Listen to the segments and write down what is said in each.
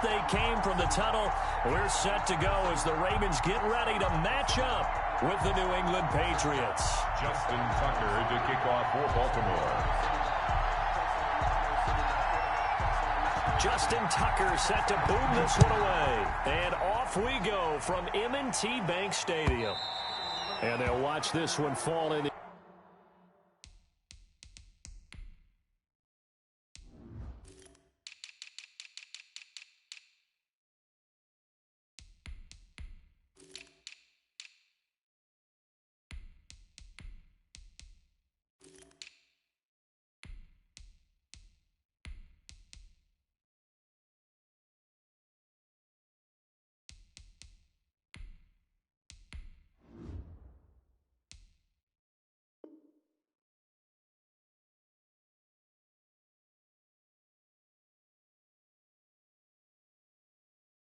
they came from the tunnel. We're set to go as the Ravens get ready to match up with the New England Patriots. Justin Tucker to kick off for Baltimore. Justin Tucker set to boom this one away. And off we go from M&T Bank Stadium. And they'll watch this one fall in.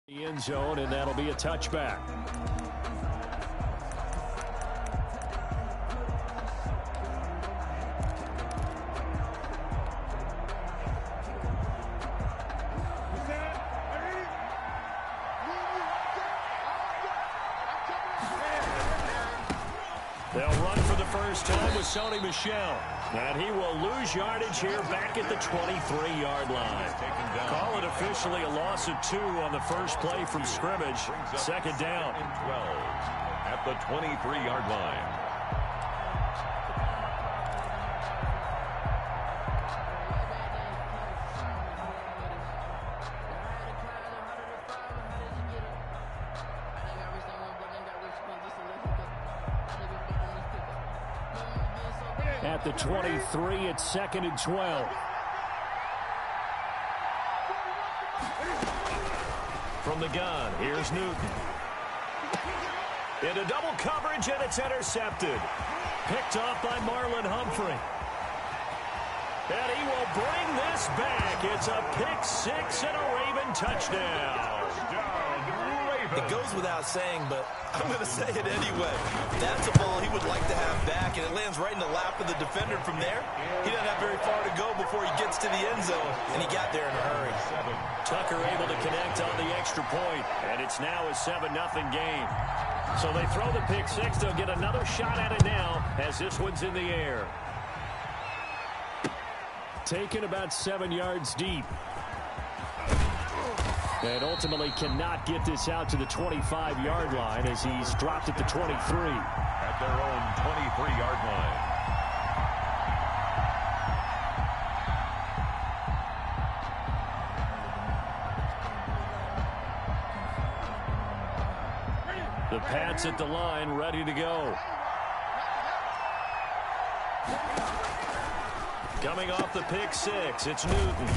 The end zone, and that'll be a touchback. They'll run for the first time with Sony Michel. And he will lose yardage here back at the 23-yard line. Call it officially a loss of 2 on the first play from scrimmage. Second down. 12 at the 23-yard line. At the 23, it's 2nd and 12. From the gun, here's Newton. Into double coverage, and it's intercepted. Picked off by Marlon Humphrey. And he will bring this back. It's a pick 6 and a Raven touchdown. It goes without saying, but I'm going to say it anyway. That's a ball he would like to have back, and it lands right in the lap of the defender from there. He doesn't have very far to go before he gets to the end zone, and he got there in a hurry. Tucker able to connect on the extra point, and it's now a 7-0 game. So they throw the pick 6. They'll get another shot at it now as this one's in the air. Taken about 7 yards deep. And ultimately cannot get this out to the 25-yard line as he's dropped at the 23. At their own 23-yard line. The Pats at the line, ready to go. Coming off the pick 6, it's Newton.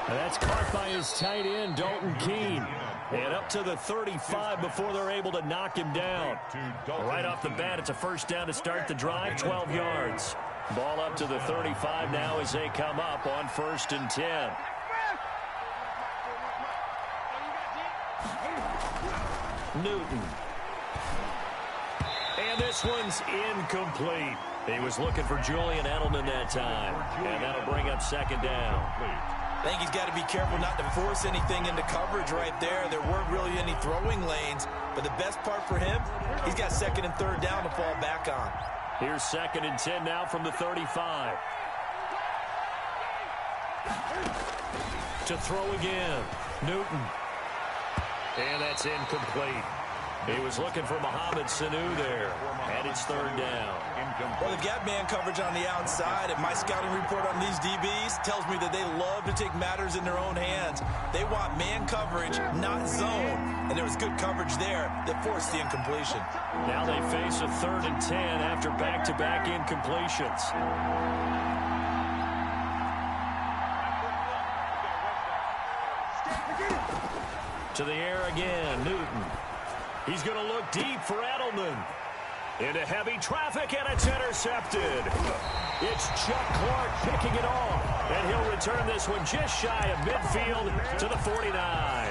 And that's caught by his tight end, Dalton Keene. And up to the 35 before they're able to knock him down. Right off the bat, it's a first down to start the drive, 12 yards. Ball up to the 35 now as they come up on 1st and 10. Newton. And this one's incomplete. He was looking for Julian Edelman that time. And that'll bring up 2nd down. I think he's got to be careful not to force anything into coverage right there. There weren't really any throwing lanes. But the best part for him, he's got 2nd and 3rd down to fall back on. Here's 2nd and 10 now from the 35. To throw again. Newton. And that's incomplete. He was looking for Mohamed Sanu there. And it's 3rd down. Well, they've got man coverage on the outside, and my scouting report on these DBs tells me that they love to take matters in their own hands. They want man coverage, not zone. And there was good coverage there that forced the incompletion. Now they face a 3rd and 10 after back-to-back incompletions. To the air again, Newton. He's going to look deep for Edelman. Into heavy traffic, and it's intercepted. It's Chuck Clark picking it off. And he'll return this one just shy of midfield to the 49.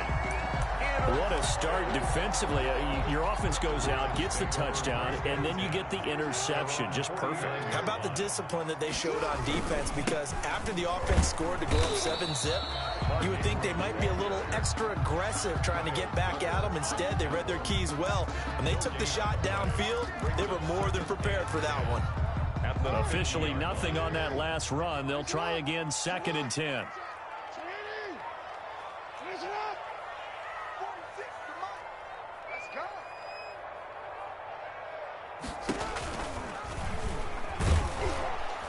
What a start defensively. Your offense goes out, gets the touchdown, and then you get the interception. Just perfect. How about the discipline that they showed on defense? Because after the offense scored to go up 7-zip, You would think they might be a little extra aggressive trying to get back at them. Instead, they read their keys well. When they took the shot downfield, they were more than prepared for that one. Officially nothing on that last run. They'll try again, 2nd and 10.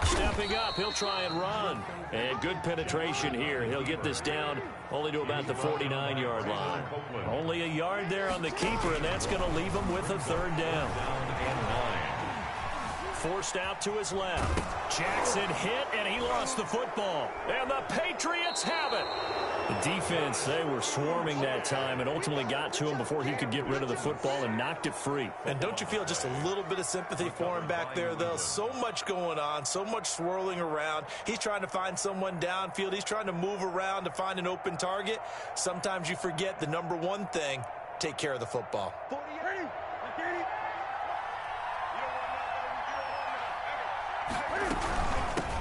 Stepping up, he'll try and run. And good penetration here. He'll get this down only to about the 49-yard line. Only a yard there on the keeper, and that's going to leave him with a 3rd down. Forced out to his left. Jackson hit, and he lost the football. And the Patriots have it. The defense, they were swarming that time and ultimately got to him before he could get rid of the football and knocked it free. And don't you feel just a little bit of sympathy for him back there, though? So much going on, so much swirling around. He's trying to find someone downfield. He's trying to move around to find an open target. Sometimes you forget the number one thing, take care of the football.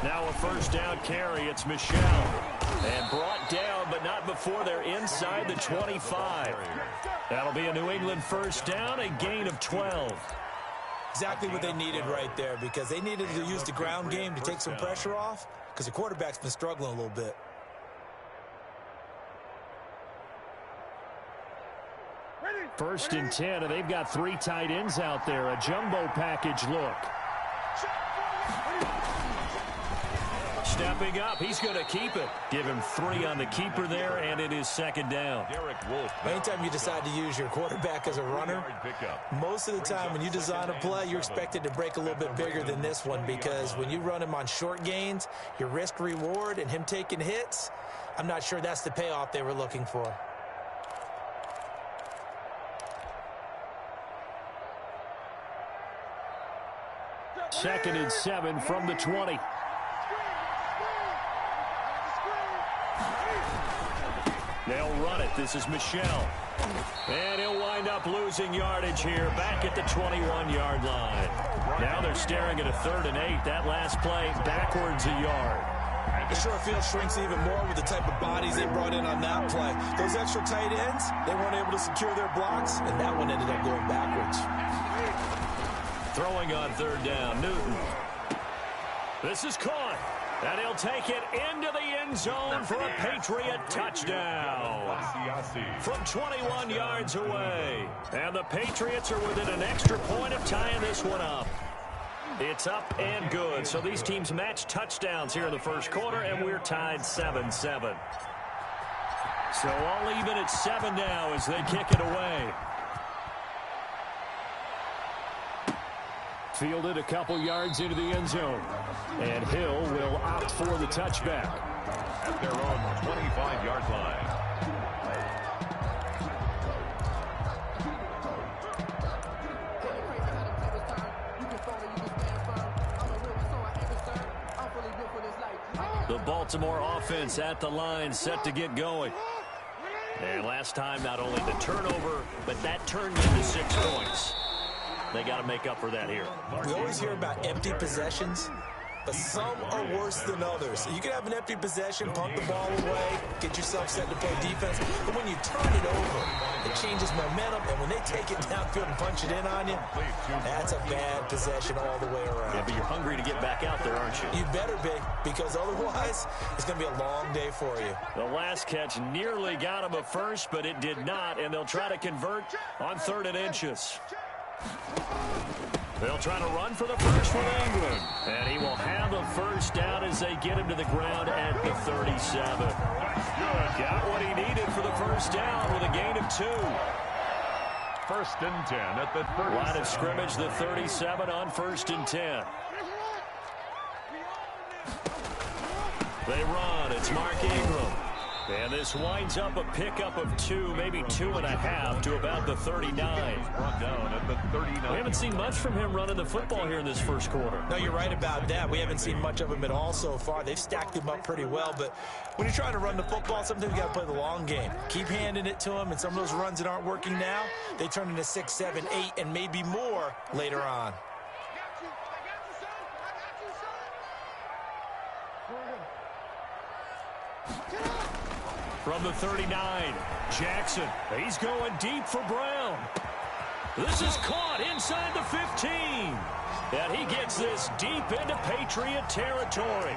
Now a 1st down carry. It's Michel. And brought down, but not before they're inside the 25. That'll be a New England 1st down, a gain of 12. Exactly what they needed right there, because they needed to use the ground game to take some pressure off, because the quarterback's been struggling a little bit. First and 10, and they've got 3 tight ends out there. A jumbo package look. Stepping up, he's going to keep it. Give him 3 on the keeper there, and it is 2nd down. Anytime you decide to use your quarterback as a runner, most of the time when you design a play, you're expected to break a little bit bigger than this one, because when you run him on short gains, your risk-reward and him taking hits, I'm not sure that's the payoff they were looking for. Second and 7 from the 20. They'll run it. This is Michel. And he'll wind up losing yardage here back at the 21-yard line. Now they're staring at a 3rd and 8. That last play backwards a yard. The short field shrinks even more with the type of bodies they brought in on that play. Those extra tight ends, they weren't able to secure their blocks, and that one ended up going backwards. Throwing on 3rd down, Newton. This is caught. And he'll take it into the end zone for a Patriot touchdown from 21 yards away. And the Patriots are within an extra point of tying this one up. It's up and good. So these teams match touchdowns here in the first quarter, and we're tied 7-7. So all even at 7 now as they kick it away. Fielded a couple yards into the end zone. And Hill will opt for the touchback. At their own 25-yard line. The Baltimore offense at the line, set to get going. And last time, not only the turnover, but that turned into 6 points. They got to make up for that here. We always hear about empty possessions, but some are worse than others. You can have an empty possession, punt the ball away, get yourself set to play defense, but when you turn it over, it changes momentum, and when they take it downfield and punch it in on you, that's a bad possession all the way around. Yeah, but you're hungry to get back out there, aren't you? You better be, because otherwise, it's going to be a long day for you. The last catch nearly got him a first, but it did not, and they'll try to convert on 3rd and inches. They'll try to run for the first with England. And he will have a 1st down as they get him to the ground at the 37. Got what he needed for the 1st down with a gain of 2. 1st and 10 at the 37. Line of scrimmage, the 37 on 1st and 10. They run. It's Mark Ingram. And this winds up a pickup of 2, maybe 2.5 to about the 39. Brought down at the 39. We haven't seen much from him running the football here in this first quarter. No, you're right about that. We haven't seen much of him at all so far. They've stacked him up pretty well, but when you're trying to run the football, sometimes you got to play the long game. Keep handing it to him, and some of those runs that aren't working now, they turn into 6, 7, 8, and maybe more later on. From the 39, Jackson. He's going deep for Brown. This is caught inside the 15. And he gets this deep into Patriot territory.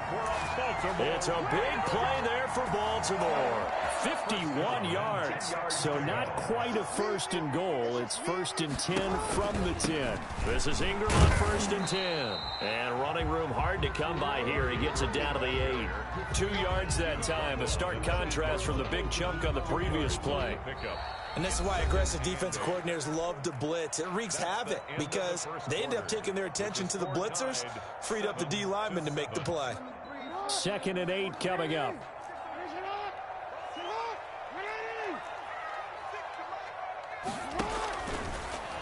It's a big play there for Baltimore. 51 yards. So not quite a first and goal. It's 1st and 10 from the 10. This is Ingram on 1st and 10. And running room hard to come by here. He gets it down to the 8. 2 yards that time. A stark contrast from the big chunk on the previous play. And this is why aggressive defensive coordinators love to blitz. It wreaks havoc because they end up taking their attention to the blitzers, freed up the D lineman to make the play. 2nd and 8 coming up.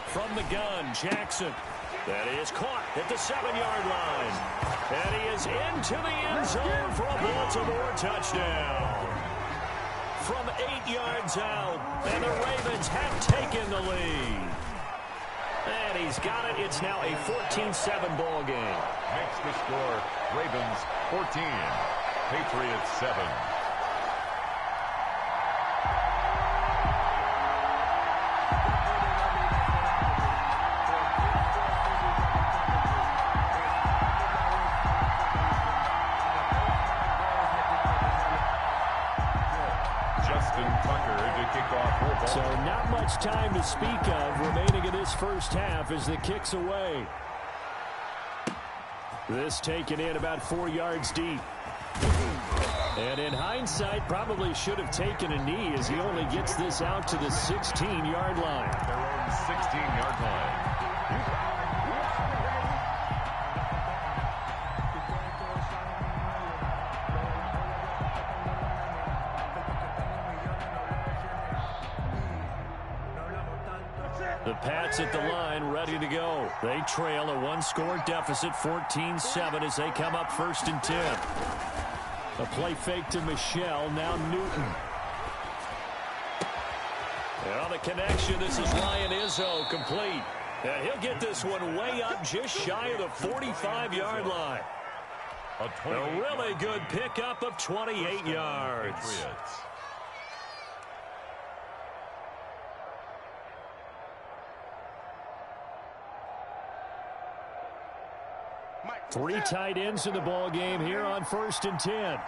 From the gun, Jackson. That is caught at the 7-yard line. And he is into the end zone for a Baltimore touchdown. From 8 yards out, and the Ravens have taken the lead. And he's got it. It's now a 14-7 ball game. Makes the score Ravens 14, Patriots 7. So not much time to speak of remaining in this first half as the kick's away. This taken in about 4 yards deep. And in hindsight, probably should have taken a knee as he only gets this out to the 16-yard line. Their own 16-yard line. The Pats at the line, ready to go. They trail a one-score deficit, 14-7, as they come up 1st and 10. A play fake to Michelle, now Newton. And on the connection, this is Ryan Izzo, complete. And he'll get this one way up just shy of the 45-yard line. A really good pickup of 28 yards. 3 tight ends in the ball game here on 1st and 10.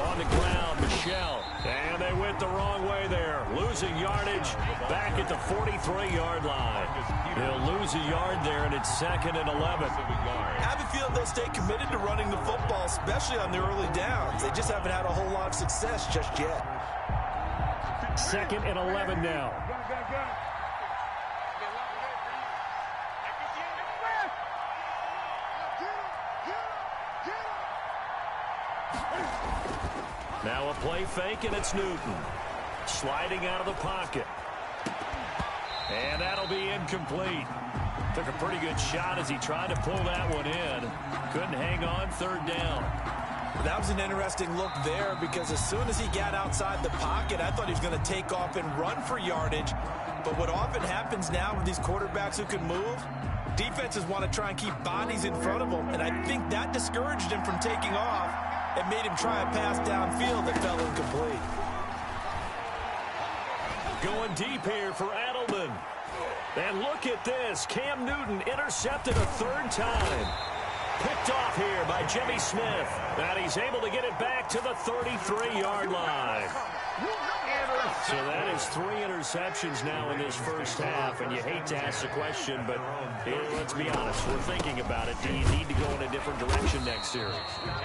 On the ground, Michelle. And they went the wrong way there. Losing yardage back at the 43-yard line. He'll lose a yard there, and it's 2nd and 11. I have a feeling they'll stay committed to running the football, especially on the early downs. They just haven't had a whole lot of success just yet. 2nd and 11 now. Now a play fake, and it's Newton. Sliding out of the pocket. And that'll be incomplete. Took a pretty good shot as he tried to pull that one in. Couldn't hang on, 3rd down. That was an interesting look there because as soon as he got outside the pocket, I thought he was going to take off and run for yardage. But what often happens now with these quarterbacks who can move, defenses want to try and keep bodies in front of them. And I think that discouraged him from taking off and made him try a pass downfield that fell incomplete. Going deep here for Adelman. And look at this. Cam Newton intercepted a 3rd time. Picked off here by Jimmy Smith. And he's able to get it back to the 33-yard line. So that is 3 interceptions now in this first half, and you hate to ask the question, but let's be honest, we're thinking about it. Do you need to go in a different direction next year?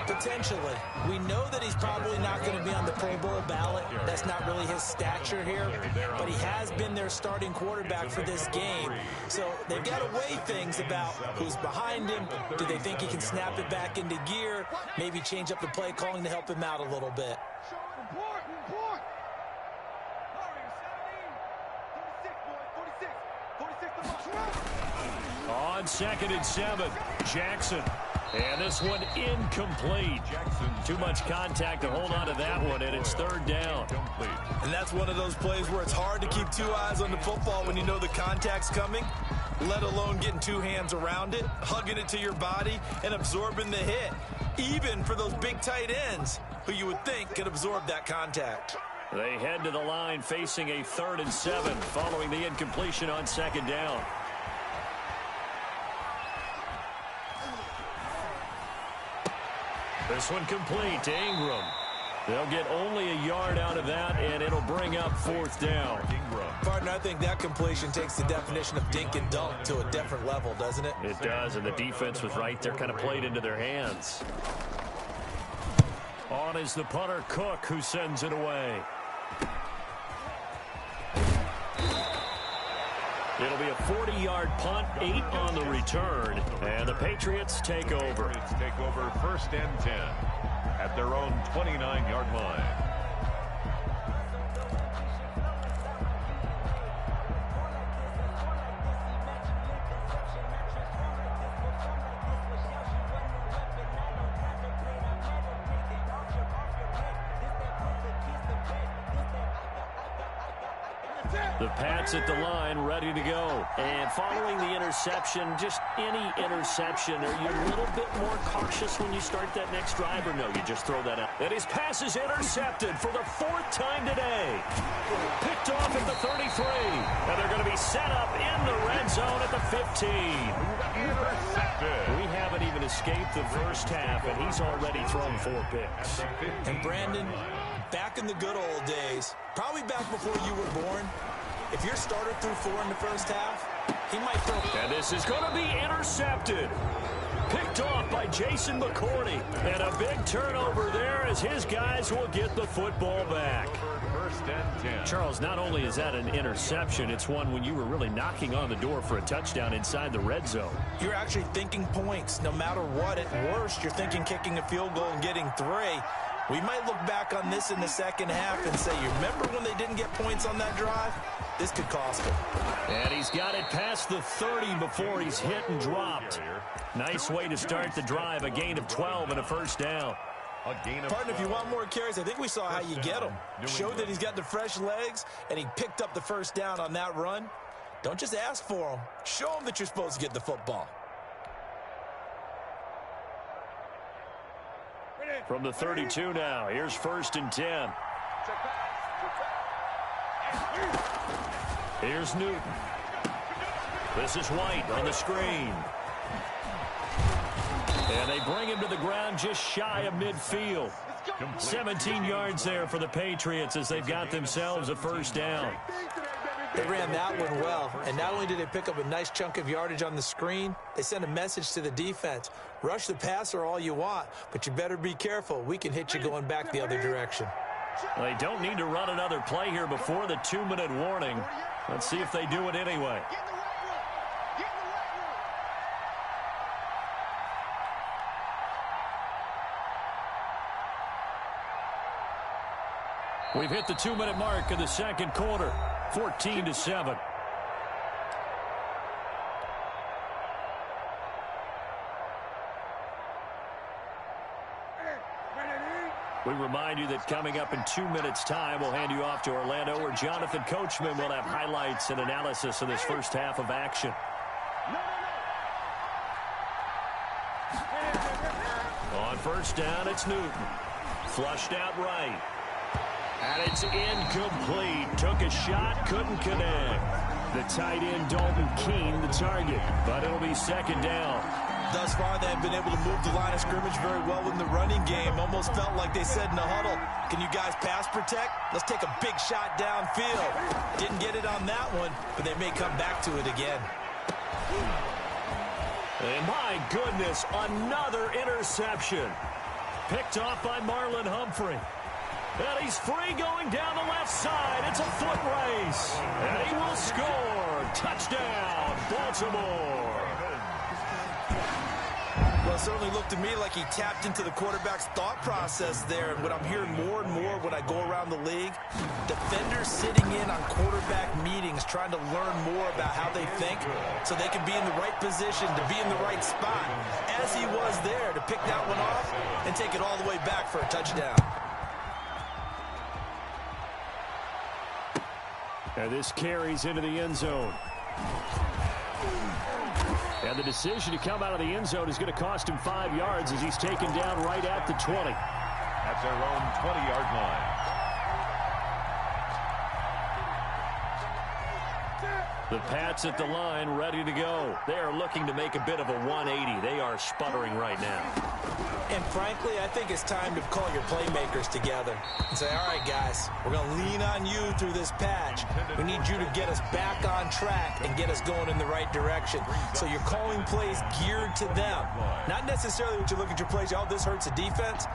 Potentially. We know that he's probably not going to be on the Pro Bowl ballot. That's not really his stature here, but he has been their starting quarterback for this game. So they've got to weigh things about who's behind him. Do they think he can snap it back into gear? Maybe change up the play calling to help him out a little bit. On 2nd and 7, Jackson. And this one incomplete. Too much contact to hold on to that one, and it's 3rd down. And that's one of those plays where it's hard to keep 2 eyes on the football when you know the contact's coming, let alone getting 2 hands around it, hugging it to your body, and absorbing the hit. even for those big tight ends who you would think could absorb that contact. They head to the line facing a 3rd and 7 following the incompletion on 2nd down. This one complete to Ingram. They'll get only a yard out of that, and it'll bring up 4th down. Partner, I think that completion takes the definition of dink and dunk to a different level, doesn't it? It does, and the defense was right there, kind of played into their hands. On is the punter, Cook, who sends it away. It'll be a 40-yard punt, 8 on the return, and the Patriots take over. Patriots take over 1st and 10 at their own 29-yard line. The Pats at the line, ready to go. And following the interception, just any interception, are you a little bit more cautious when you start that next drive, or no, you just throw that out? And his pass is intercepted for the 4th time today. Picked off at the 33. And they're going to be set up in the red zone at the 15. We haven't even escaped the first half, and he's already thrown 4 picks. And Brandon, back in the good old days, probably back before you were born, if your starter threw 4 in the first half, he might throw. And this is going to be intercepted. Picked off by Jason McCourty. And a big turnover there as his guys will get the football back. 1st and 10. Charles, not only is that an interception, it's one when you were really knocking on the door for a touchdown inside the red zone. You're actually thinking points. No matter what, at worst, you're thinking kicking a field goal and getting 3. We might look back on this in the second half and say, you remember when they didn't get points on that drive? This could cost him. And he's got it past the 30 before he's hit and dropped. Nice way to start the drive, a gain of 12 and a 1st down. Partner, if you want more carries, I think we saw how you get them. Showed that he's got the fresh legs, and he picked up the 1st down on that run. Don't just ask for him. Show him that you're supposed to get the football. From the 32 now, here's 1st and 10. Here's Newton. This is White on the screen. And they bring him to the ground just shy of midfield. 17 yards there for the Patriots as they've got themselves a 1st down. They ran that one well, and not only did they pick up a nice chunk of yardage on the screen, they sent a message to the defense. Rush the passer all you want, but you better be careful. We can hit you going back the other direction. They don't need to run another play here before the 2-minute warning. Let's see if they do it anyway. We've hit the 2-minute mark of the 2nd quarter, 14-7. We remind you that coming up in 2 minutes' time, we'll hand you off to Orlando, where Jonathan Coachman will have highlights and analysis of this first half of action. On 1st down, it's Newton. Flushed out right. And it's incomplete. Took a shot, couldn't connect. The tight end, Dalton Keene, the target. But it'll be 2nd down. Thus far, they have been able to move the line of scrimmage very well in the running game. Almost felt like they said in the huddle, can you guys pass protect? Let's take a big shot downfield. Didn't get it on that one, but they may come back to it again. And my goodness, another interception. Picked off by Marlon Humphrey. And he's free going down the left side. It's a foot race. And he will score. Touchdown, Baltimore. Well, it certainly looked to me like he tapped into the quarterback's thought process there. And what I'm hearing more and more when I go around the league, defenders sitting in on quarterback meetings trying to learn more about how they think so they can be in the right position to be in the right spot, as he was there to pick that one off and take it all the way back for a touchdown. And this carries into the end zone. And the decision to come out of the end zone is going to cost him 5 yards as he's taken down right at the 20. At their own 20-yard line. The Pats at the line, ready to go. They are looking to make a bit of a 180. They are sputtering right now. And frankly, I think it's time to call your playmakers together and say, all right, guys, we're going to lean on you through this patch. We need you to get us back on track and get us going in the right direction. So you're calling plays geared to them. Not necessarily what you look at your plays, oh, this hurts the defense.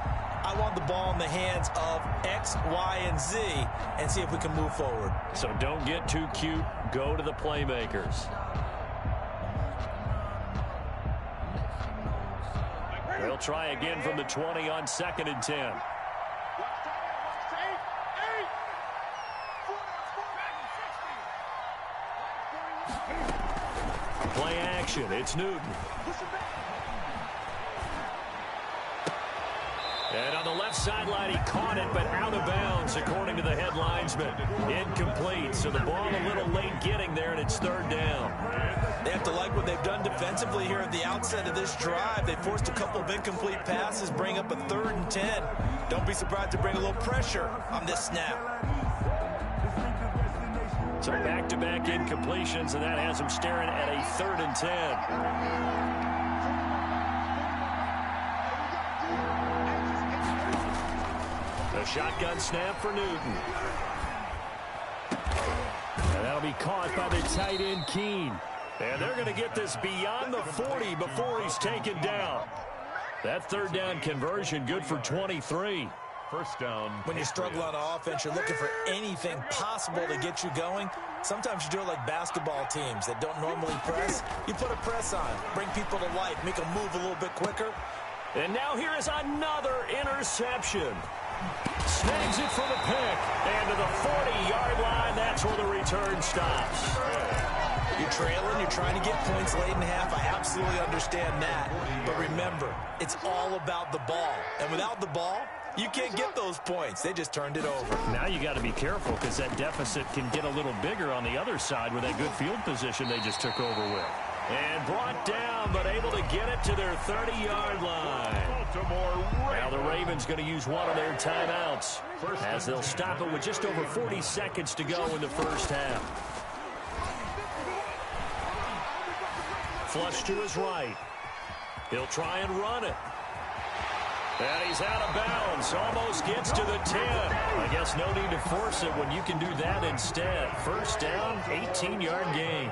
I want the ball in the hands of X, Y, and Z and see if we can move forward. So don't get too cute. Go to the playmakers. They'll try again from the 20 on 2nd and 10. Play action. It's Newton. And on the left sideline, he caught it, but out of bounds, according to the head linesman. Incomplete, so the ball a little late getting there, and it's 3rd down. They have to like what they've done defensively here at the outset of this drive. They forced a couple of incomplete passes, bring up a 3rd and 10. Don't be surprised to bring a little pressure on this snap. So back-to-back incompletions, and that has him staring at a 3rd and 10. A shotgun snap for Newton. And that'll be caught by the tight end, Keene. And they're going to get this beyond the 40 before he's taken down. That 3rd down conversion good for 23. First down. When you struggle on offense, you're looking for anything possible to get you going. Sometimes you do it like basketball teams that don't normally press. You put a press on, bring people to life, make them move a little bit quicker. And now here is another interception. Snags it for the pick. And to the 40-yard line, that's where the return stops. You're trailing, you're trying to get points late in half. I absolutely understand that. But remember, it's all about the ball. And without the ball, you can't get those points. They just turned it over. Now you got to be careful because that deficit can get a little bigger on the other side with that good field position they just took over with. And brought down, but able to get it to their 30-yard line. Now the Ravens going to use one of their timeouts as they'll stop it with just over 40 seconds to go in the first half. Flush to his right. He'll try and run it. And he's out of bounds. Almost gets to the 10. I guess no need to force it when you can do that instead. First down, 18-yard gain.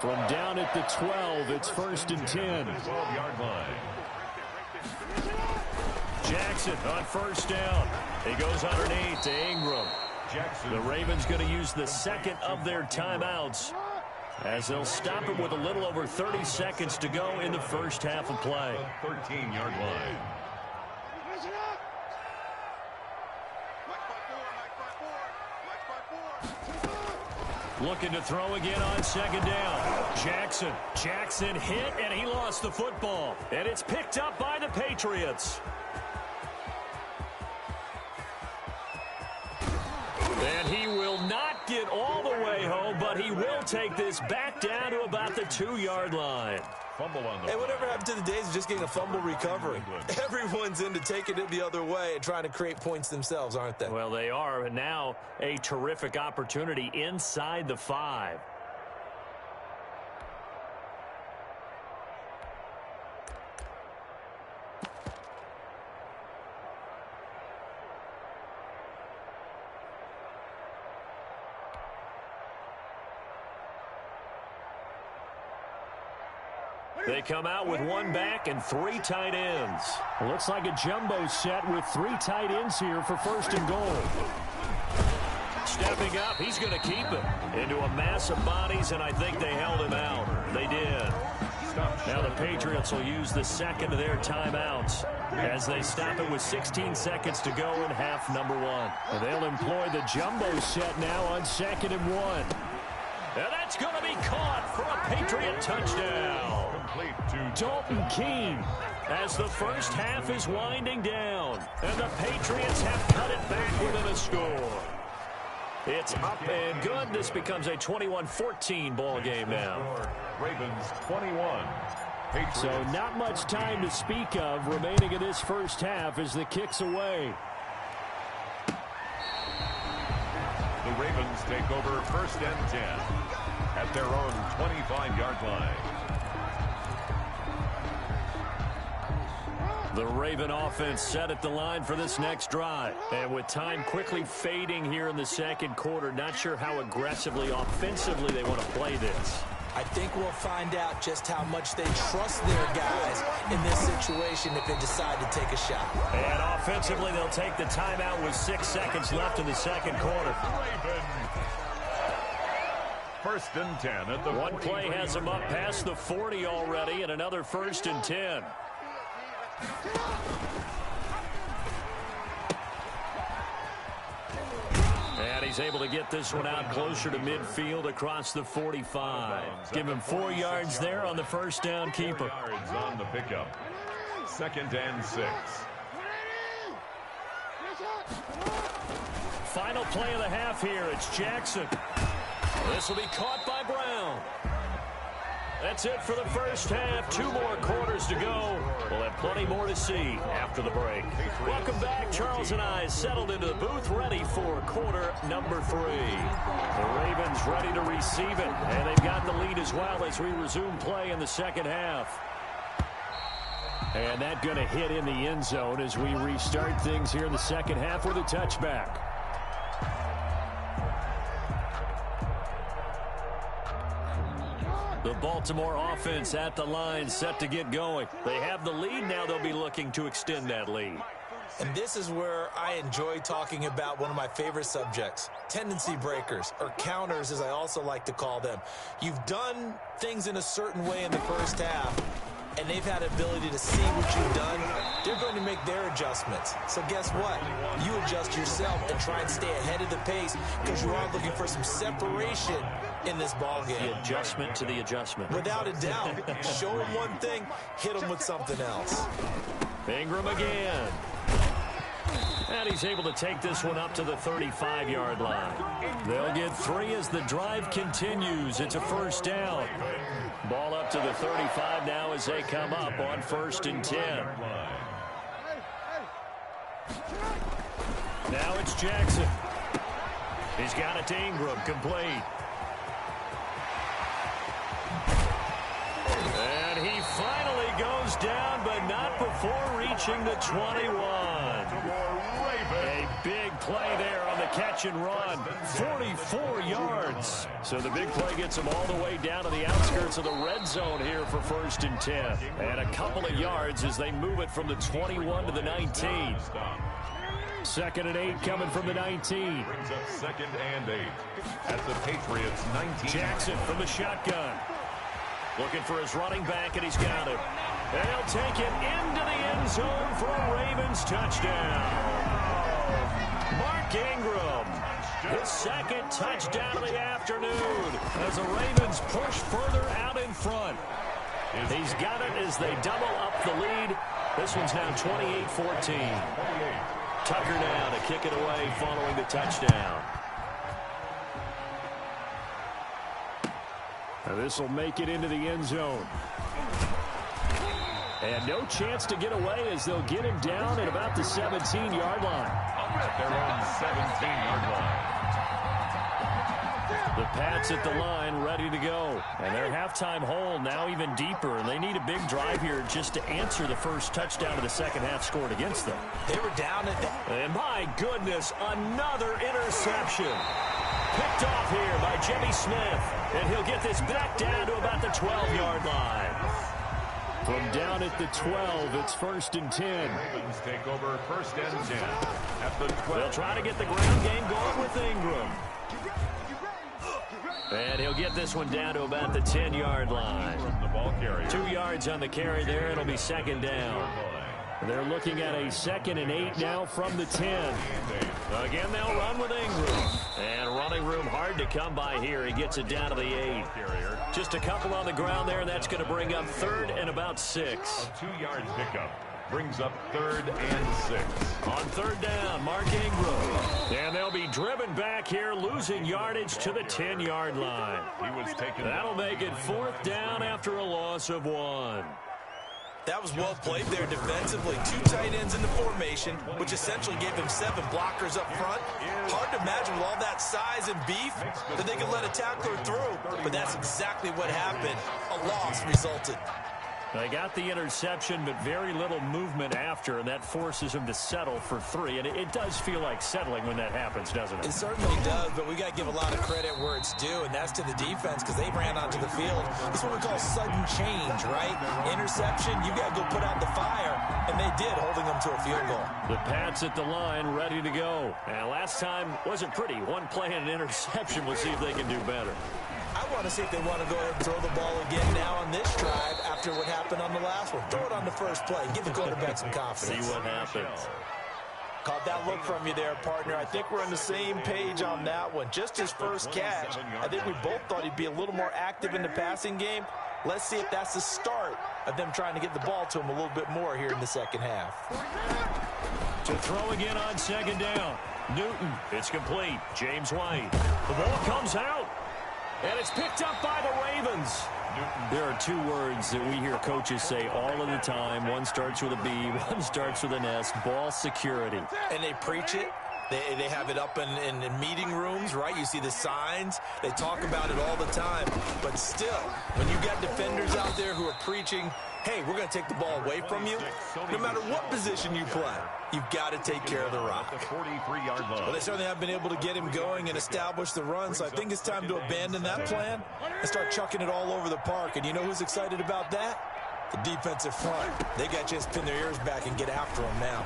From down at the 12, it's 1st and 10. 12-yard line. Jackson on 1st down. He goes underneath to Ingram. Jackson. The Ravens going to use the second of their timeouts as they'll stop it with a little over 30 seconds to go in the first half of play. 13-yard line. Looking to throw again on 2nd down. Jackson hit, and he lost the football. And it's picked up by the Patriots. And he will not get all the way home, but he will take this back down to about the 2-yard line. Fumble on the Hey, whatever happened to the days of just getting a fumble recovery? Everyone's into taking it the other way and trying to create points themselves, aren't they? Well, they are, and now a terrific opportunity inside the 5. They come out with 1 back and 3 tight ends. Looks like a jumbo set with 3 tight ends here for 1st and goal. Stepping up, he's going to keep it into a mass of bodies, and I think they held him out. They did. Now the Patriots will use the second of their timeouts as they stop it with 16 seconds to go in half number 1. And they'll employ the jumbo set now on 2nd and 1. And that's going to be caught for a Patriot touchdown. Dalton Keene as the first half is winding down. And the Patriots have cut it back within a score. It's up and good. This becomes a 21-14 ball game now. Ravens 21. Patriots. So not much time to speak of remaining in this first half as the kick's away. The Ravens take over first and 10 at their own 25-yard line. The Raven offense set at the line for this next drive. And with time quickly fading here in the second quarter, not sure how aggressively, offensively they want to play this. I think we'll find out just how much they trust their guys in this situation if they decide to take a shot. And offensively, they'll take the timeout with 6 seconds left in the second quarter. First and 10 at the One play has them up past the 40 already, and another first and 10. And he's able to get this one out closer to midfield across the 45. Give him 4 yards there on the first down keeper. 4 yards on the pickup. Second and 6. Final play of the half here. It's Jackson. This will be caught by Brown. That's it for the first half. 2 more quarters to go. We'll have plenty more to see after the break. Welcome back. Charles and I settled into the booth, ready for quarter number 3. The Ravens ready to receive it, and they've got the lead as well as we resume play in the second half. And that going to hit in the end zone as we restart things here in the second half with a touchback. The Baltimore offense at the line, set to get going. They have the lead now. They'll be looking to extend that lead. And this is where I enjoy talking about one of my favorite subjects, tendency breakers, or counters as I also like to call them. You've done things in a certain way in the first half, and they've had ability to see what you've done. They're going to make their adjustments. So guess what? You adjust yourself and try and stay ahead of the pace because you are looking for some separation in this ball game. The adjustment to the adjustment. Without a doubt. Show them one thing, hit them with something else. Ingram again. And he's able to take this one up to the 35-yard line. They'll get 3 as the drive continues. It's a first down. Ball up to the 35 now as they come up on first and 10. Now it's Jackson. He's got it to Ingram, complete. And he finally goes down, but not before reaching the 21. A big play there on the catch and run. 44 yards. So the big play gets him all the way down to the outskirts of the red zone here for first and 10. And a couple of yards as they move it from the 21 to the 19. Second and 8 coming from the 19. Brings up second and 8 at the Patriots 19. Jackson from the shotgun. Looking for his running back, and he's got it. And he'll take it into the end zone for a Ravens touchdown. Mark Ingram, his second touchdown of the afternoon as the Ravens push further out in front. He's got it as they double up the lead. This one's now 28-14. Tucker now to kick it away following the touchdown. This will make it into the end zone. And no chance to get away as they'll get him down at about the 17-yard line. At their own 17-yard line. The Pats at the line ready to go. And their halftime hole now even deeper. And they need a big drive here just to answer the first touchdown of the second half scored against them. They were down at that. And my goodness, another interception. Picked off here by Jimmy Smith. And he'll get this back down to about the 12-yard line. From down at the 12, it's first and 10. Ravens take over first and 10 at the 12. They'll try to get the ground game going with Ingram. And he'll get this one down to about the 10-yard line. The ball carrier. 2 yards on the carry there. It'll be second down. They're looking at a second and 8 now from the 10. Again, they'll run with Ingram. And running room hard to come by here. He gets it down to the 8. Just a couple on the ground there, and that's going to bring up third and about 6. A 2-yard pickup. Brings up 3rd and 6. On 3rd down, Mark Ingram. And they'll be driven back here, losing yardage to the 10-yard line. That'll make it 4th down after a loss of 1. That was well played there defensively. 2 tight ends in the formation, which essentially gave them 7 blockers up front. Hard to imagine with all that size and beef that they could let a tackler through. But that's exactly what happened. A loss resulted. They got the interception, but very little movement after, and that forces them to settle for 3. And it does feel like settling when that happens, doesn't it? It certainly does, but we got to give a lot of credit where it's due, and that's to the defense because they ran onto the field. It's what we call sudden change, right? Interception, you got to go put out the fire, and they did, holding them to a field goal. The Pats at the line, ready to go. And last time wasn't pretty. One play and an interception. We'll see if they can do better. I want to see if they want to go ahead and throw the ball again now on this drive after what happened on the last one. Throw it on the first play. Give the quarterback some confidence. See what happens. Caught that look from you there, partner. I think we're on the same page on that one. Just his first catch. I think we both thought he'd be a little more active in the passing game. Let's see if that's the start of them trying to get the ball to him a little bit more here in the second half. To throw again on 2nd down. Newton, it's complete. James White. The ball comes out. And it's picked up by the Ravens. There are 2 words that we hear coaches say all of the time. One starts with a B, one starts with an S. Ball security. And they preach it. They have it up in meeting rooms, right? You see the signs. They talk about it all the time. But still, when you got defenders out there who are preaching, hey, we're going to take the ball away from you, no matter what position you play, you've got to take care of the rock. Well, they certainly have been able to get him going and establish the run, so I think it's time to abandon that plan and start chucking it all over the park. And you know who's excited about that? The defensive front. They got to just pin their ears back and get after him now.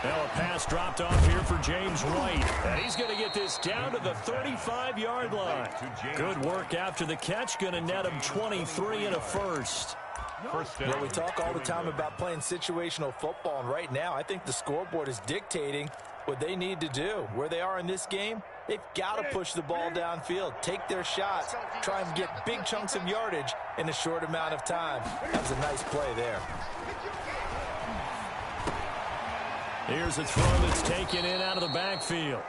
Now a pass dropped off here for James White. And he's going to get this down to the 35-yard line. Good work after the catch. Going to net him 23 and a first. Well, we talk all the time about playing situational football, and right now I think the scoreboard is dictating what they need to do. Where they are in this game, they've got to push the ball downfield, take their shots, try and get big chunks of yardage in a short amount of time. That was a nice play there. Here's a throw that's taken in out of the backfield.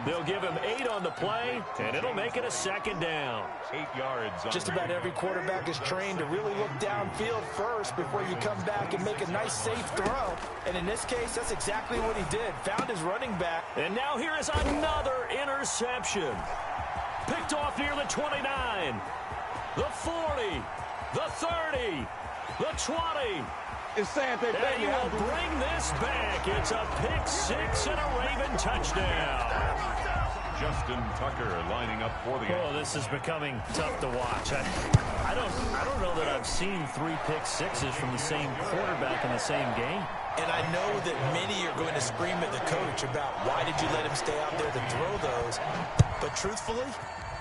They'll give him 8 on the play, and it'll make it a 2nd down. 8 yards. Just about every quarterback is trained to really look downfield first before you come back and make a nice, safe throw. And in this case, that's exactly what he did. Found his running back. And now here is another interception. Picked off near the 29, the 40, the 30, the 20. It's sad they and he will bring this back. It's a pick-6 and a Raven touchdown. Justin Tucker lining up for the... Oh, this is becoming tough to watch. I don't know that I've seen 3 pick-6s from the same quarterback in the same game. And I know that many are going to scream at the coach about why did you let him stay out there to throw those. But truthfully,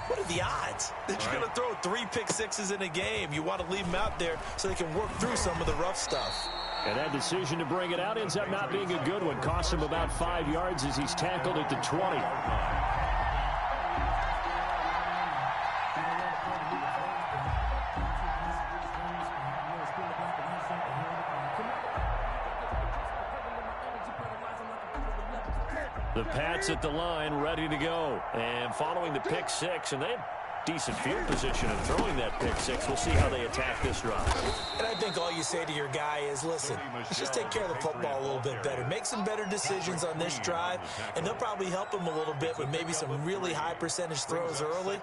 what are the odds that you're going to throw 3 pick-6s in a game? You want to leave them out there so they can work through some of the rough stuff. And that decision to bring it out ends up not being a good one. Costs him about 5 yards as he's tackled at the 20. The Pats at the line, ready to go. And following the pick-6, and they have decent field position in throwing that pick-6. We'll see how they attack this drive. And I think all you say to your guy is, listen, let's just take care of the football a little bit better. Make some better decisions on this drive, and they'll probably help him a little bit with maybe some really high percentage throws early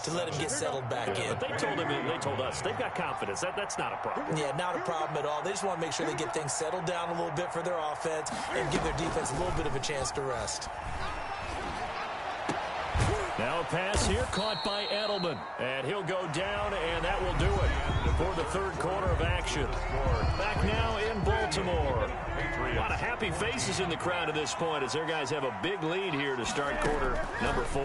to let him get settled back in. But they told us they've got confidence. That's not a problem. Yeah, not a problem at all. They just want to make sure they get things settled down a little bit for their offense and give their defense a little bit of a chance to rest. Now a pass here caught by Edelman. And he'll go down, and that will do it for the third quarter of action. Back now in Baltimore. A lot of happy faces in the crowd at this point as their guys have a big lead here to start quarter number 4.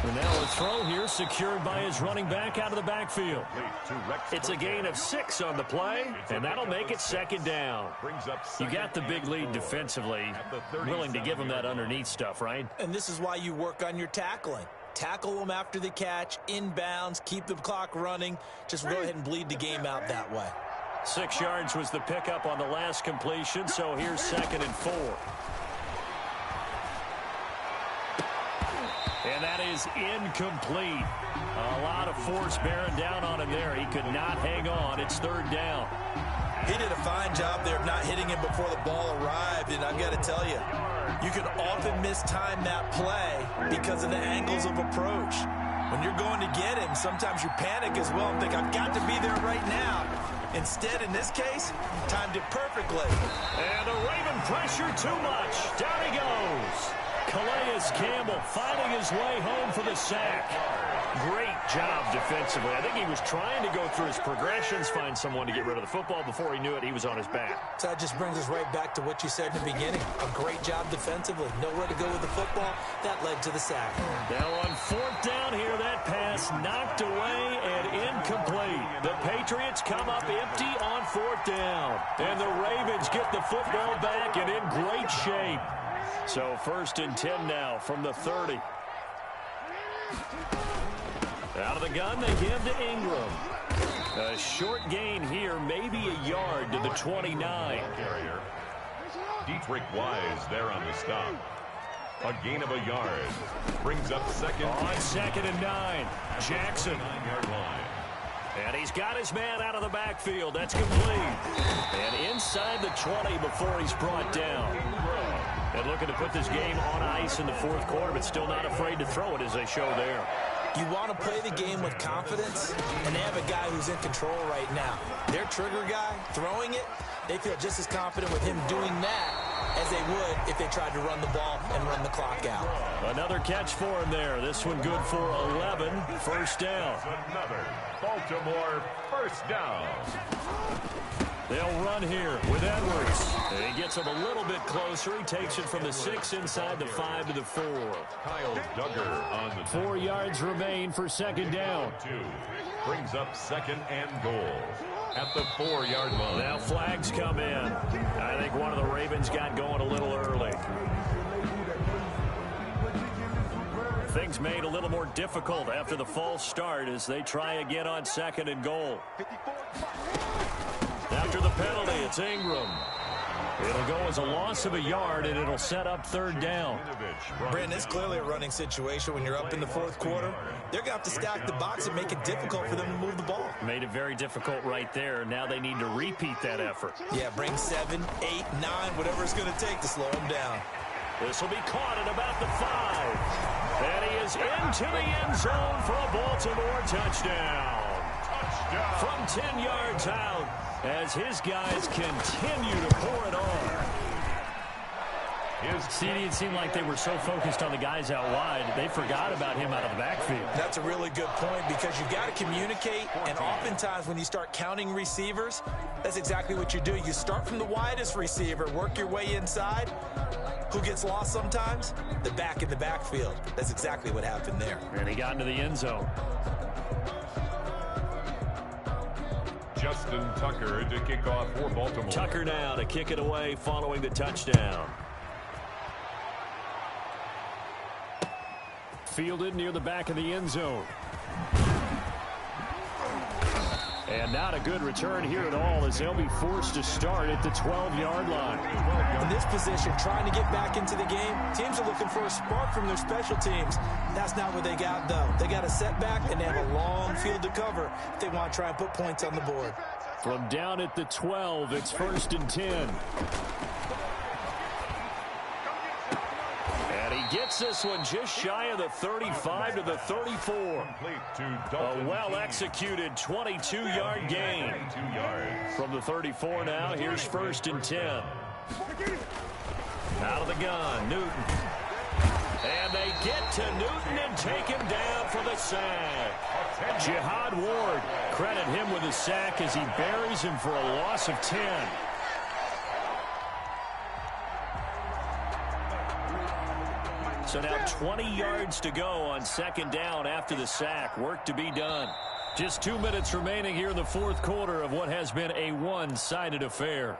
And now a throw here secured by his running back out of the backfield. It's a gain of 6 on the play, and that'll make it 2nd down. You got the big lead defensively, willing to give him that underneath stuff, right? And this is why you work on your tackling. tackle them after the catch, inbounds, keep the clock running. Just go ahead and bleed the game out that way. 6 yards was the pickup on the last completion, so here's 2nd and 4. And that is incomplete. A lot of force bearing down on him there. He could not hang on. It's 3rd down. He did a fine job there of not hitting him before the ball arrived, and I've got to tell you, you can often mistime that play because of the angles of approach. When you're going to get him, sometimes you panic as well and think, I've got to be there right now. Instead, in this case, timed it perfectly. And the Raven pressure too much. Down he goes. Calais Campbell finding his way home for the sack. Great job defensively. I think he was trying to go through his progressions, find someone to get rid of the football. Before he knew it, he was on his back. So that just brings us right back to what you said in the beginning. A great job defensively. Nowhere to go with the football. That led to the sack. Now on 4th down here, that pass knocked away and incomplete. The Patriots come up empty on 4th down. And the Ravens get the football back and in great shape. So 1st and 10 now from the 30. Out of the gun, they give to Ingram. A short gain here, maybe a yard to the 29. Carrier. Dietrich Wise there on the stop. A gain of a yard. Brings up 2nd. On 2nd and 9. Jackson. 9-yard line. And he's got his man out of the backfield. That's complete. And inside the 20 before he's brought down. And looking to put this game on ice in the 4th quarter, but still not afraid to throw it as they show there. You want to play the game with confidence, and they have a guy who's in control right now. Their trigger guy, throwing it, they feel just as confident with him doing that as they would if they tried to run the ball and run the clock out. Another catch for him there. This one good for 11. 1st down. Another Baltimore 1st down. They'll run here with Edwards. And he gets him a little bit closer. He takes it from the 6 inside the 5 to the 4. Kyle Duggar on the 4 yards remain for 2nd down. 2. Brings up 2nd and goal at the 4-yard line. Now flags come in. I think one of the Ravens got going a little early. Things made a little more difficult after the false start as they try again on 2nd and goal. After the penalty, it's Ingram. It'll go as a loss of a yard, and it'll set up 3rd down. Brandon, it's clearly a running situation when you're up in the 4th quarter. They're going to have to stack the box and make it difficult for them to move the ball. Made it very difficult right there. Now they need to repeat that effort. Yeah, bring 7, 8, 9, whatever it's going to take to slow them down. This will be caught at about the 5. And he is into the end zone for a Baltimore touchdown. From 10 yards out as his guys continue to pour it on. It seemed like they were so focused on the guys out wide, they forgot about him out of the backfield. That's a really good point because you've got to communicate, and oftentimes when you start counting receivers, that's exactly what you do. You start from the widest receiver, work your way inside. Who gets lost sometimes? The back in the backfield. That's exactly what happened there. And he got into the end zone. Justin Tucker to kick off for Baltimore. Tucker now to kick it away following the touchdown. Fielded near the back of the end zone. And not a good return here at all as they'll be forced to start at the 12-yard line. In this position, trying to get back into the game, teams are looking for a spark from their special teams. That's not what they got, though. They got a setback, and they have a long field to cover if they want to try and put points on the board. From down at the 12, it's 1st and 10. Gets this one just shy of the 35 to the 34. A well-executed 22-yard gain. From the 34 now, here's 1st and 10. Out of the gun, Newton. And they get to Newton and take him down for the sack. Jihad Ward, credit him with a sack as he buries him for a loss of 10. So now 20 yards to go on 2nd down after the sack. Work to be done. Just 2 minutes remaining here in the 4th quarter of what has been a one-sided affair.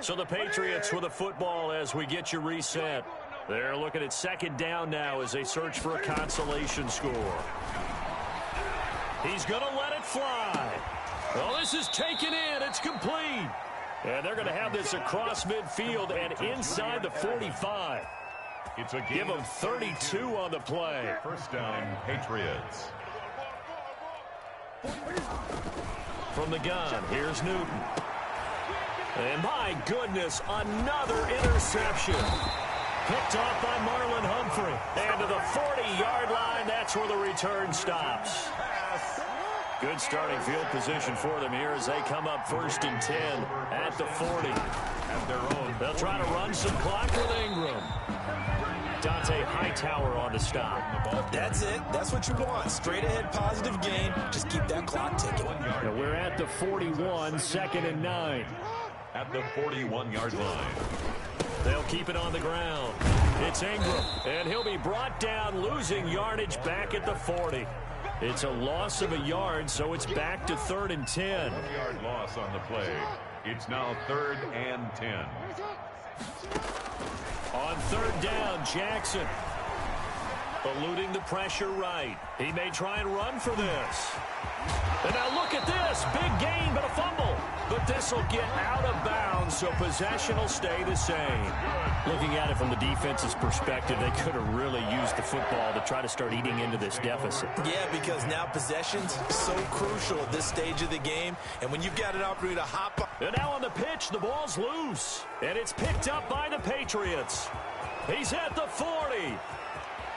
So the Patriots with a football as we get you reset. They're looking at second down now as they search for a consolation score. He's going to let it fly. Well, this is taken in. It's complete. And they're going to have this across midfield and inside the 45. It's a Give them 32 on the play. First down, Patriots. From the gun, here's Newton. And my goodness, another interception. Picked off by Marlon Humphrey. And to the 40-yard line, that's where the return stops. Good starting field position for them here as they come up 1st and 10 at the 40. At their own. They'll try to run some clock with Ingram. Dante Hightower on the stop. That's it. That's what you want. Straight ahead positive gain. Just keep that clock ticking. Now we're at the 41, 2nd and 9. At the 41-yard line. They'll keep it on the ground. It's Ingram, and he'll be brought down, losing yardage back at the 40. It's a loss of a yard, so it's back to 3rd and 10. 1-yard loss on the play. It's now 3rd and 10. On 3rd down, Jackson. Eluding the pressure right. He may try and run for this. And now look at this. Big gain, but a fumble. But this will get out of bounds, so possession will stay the same. Looking at it from the defense's perspective, they could have really used the football to try to start eating into this deficit. Yeah, because now possession's so crucial at this stage of the game. And when you've got an opportunity to hop up. And now on the pitch, the ball's loose. And it's picked up by the Patriots. He's at the 40.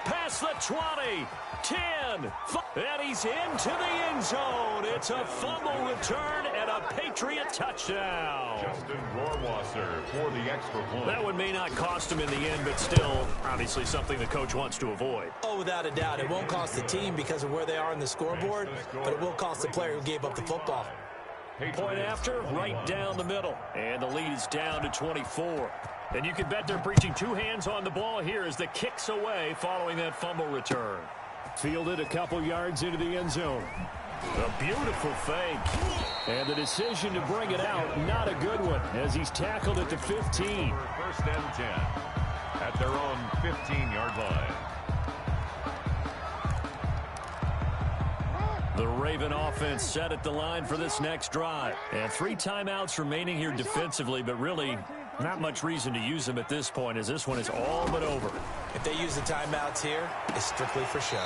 Past the 20. 10. And he's into the end zone. It's a fumble return and a Patriot touchdown. Justin Rohrwasser for the extra point. That one may not cost him in the end, but still, obviously something the coach wants to avoid. Oh, without a doubt. It won't cost the team because of where they are on the scoreboard, but it will cost the player who gave up the football. Point after, right down the middle. And the lead is down to 24. And you can bet they're preaching two hands on the ball here as the kick's away following that fumble return. Fielded a couple yards into the end zone. A beautiful fake. And the decision to bring it out, not a good one, as he's tackled at the 15. 1st and 10 at their own 15-yard line. The Raven offense set at the line for this next drive. And 3 timeouts remaining here defensively, but really not much reason to use them at this point as this one is all but over. If they use the timeouts here, it's strictly for show.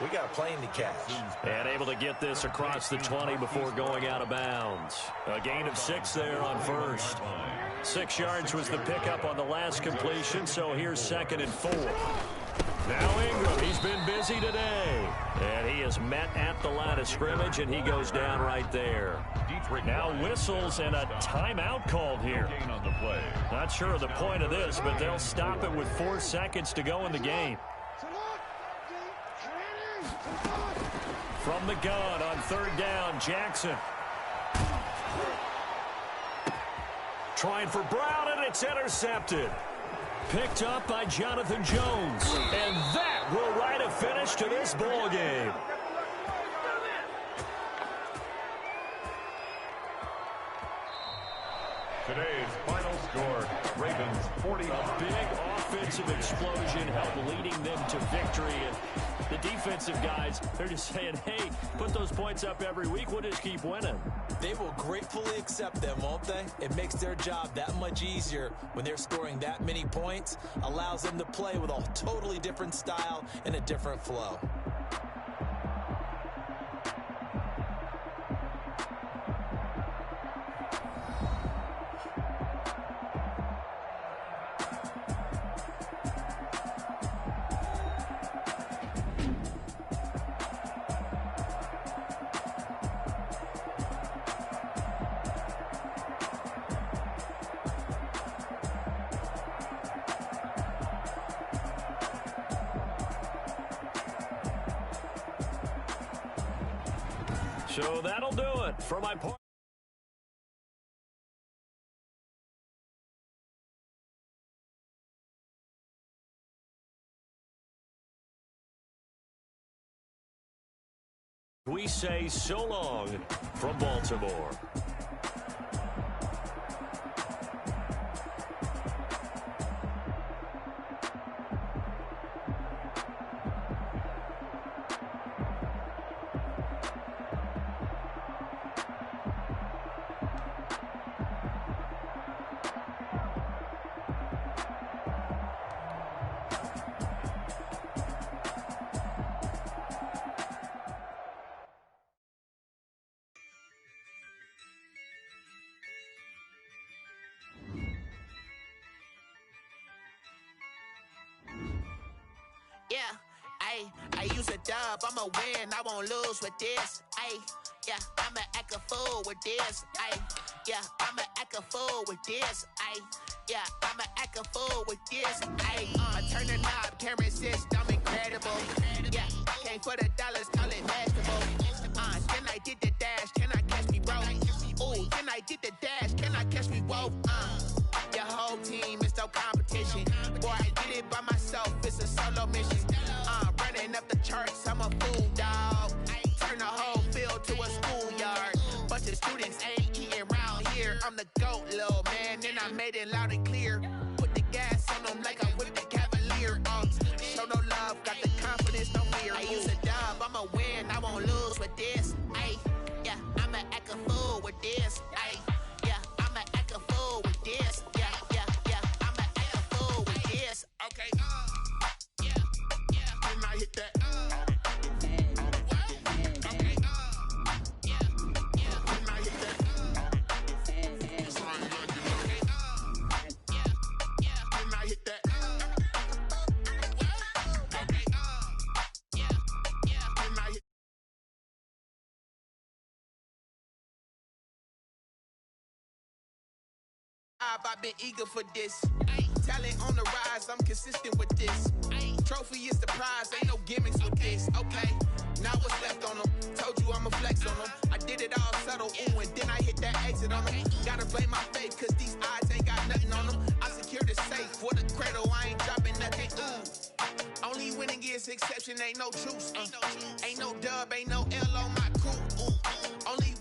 We got a plane to catch. And able to get this across the 20 before going out of bounds. A gain of 6 there on first. 6 yards was the pickup on the last completion, so here's 2nd and 4. Now Ingram, he's been busy today. And he is met at the line of scrimmage, and he goes down right there. Now whistles and a timeout called here. Not sure of the point of this, but they'll stop it with 4 seconds to go in the game. From the gun on 3rd down, Jackson. Trying for Brown, and it's intercepted. Picked up by Jonathan Jones. And that will write a finish to this ball game. Today's final score, Ravens 40. A big offensive explosion helped leading them to victory. And the defensive guys, they're just saying, hey, put those points up every week. We'll just keep winning. They will gratefully accept them, won't they? It makes their job that much easier when they're scoring that many points. Allows them to play with a totally different style and a different flow. So that'll do it for my part. We say so long from Baltimore. use a dub, I'ma win, I won't lose with this. Ay, yeah, I'ma act a fool with this. Ay, yeah, I'ma act a fool with this. Ay, yeah, I'ma act a fool with this. Ay, I turn the knob, can't resist, I'm incredible. Yeah, came for the dollars, call it vegetable. Then I did the dash, can I catch me, bro? Ooh, then I did the dash, can I catch me, whoa? Your whole team is no competition. Boy, I did it by myself, it's a solo mission. Running up the charts, I'm a fool, dog. Turn the whole field to a schoolyard. Bunch of students ain't eating around here. I'm the GOAT, little man, and I made it loud and clear. Put the gas on them like I whipped the Cavalier. Show no love, got the confidence, no fear. I use a dub, I'ma win, I won't lose with this. Ay, yeah, I'ma act a fool with this. Ay, yeah, I'ma act a fool with this. Yeah, yeah, yeah, I'ma act a fool with this. Okay, yeah, yeah, when I hit that. Okay, yeah, yeah, when I hit that. It's like okay, yeah, yeah, when I hit that. Okay, yeah, yeah, when I hit. I've been eager for this. Talent on the rise, I'm consistent with this. Trophy is the prize, ain't no gimmicks with this. Okay, now what's left on them? Told you I'ma flex on them. I did it all subtle, ooh, and then I hit that exit on them. Gotta blame my faith, cause these odds ain't got nothing on them. I secured the safe for the cradle, I ain't dropping nothing, ooh. Only winning is exception, ain't no truce. Ain't no dub, ain't no L on my crew, ooh. Only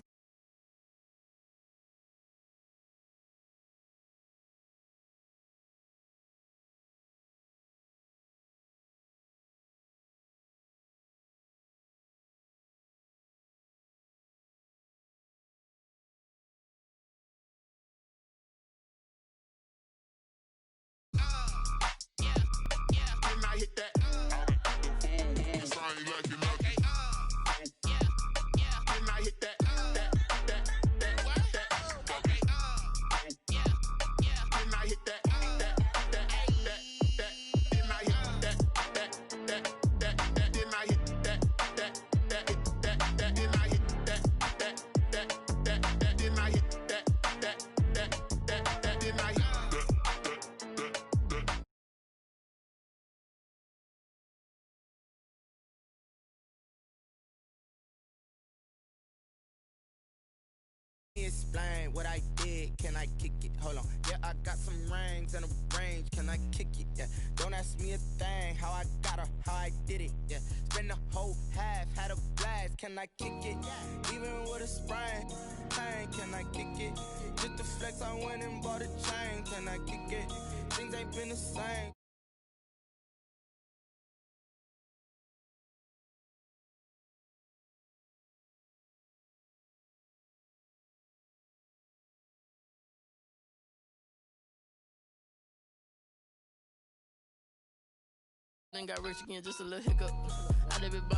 when I hit that. It's like you know. Okay, yeah, yeah, when I hit that. Okay, yeah, yeah, when I hit that. Then I hit that. Then I hit that. Then I hit that. Then I hit that. Then I hit explain what I did, can I kick it? Hold on, yeah, I got some rings and a range, can I kick it? Yeah, don't ask me a thing, how I got her, how I did it, yeah. Spend the whole half, had a blast, can I kick it? Even with a sprain, pain, can I kick it? Just to flex, I went and bought a chain, can I kick it? Things ain't been the same. Then got rich again, just a little hiccup. I live it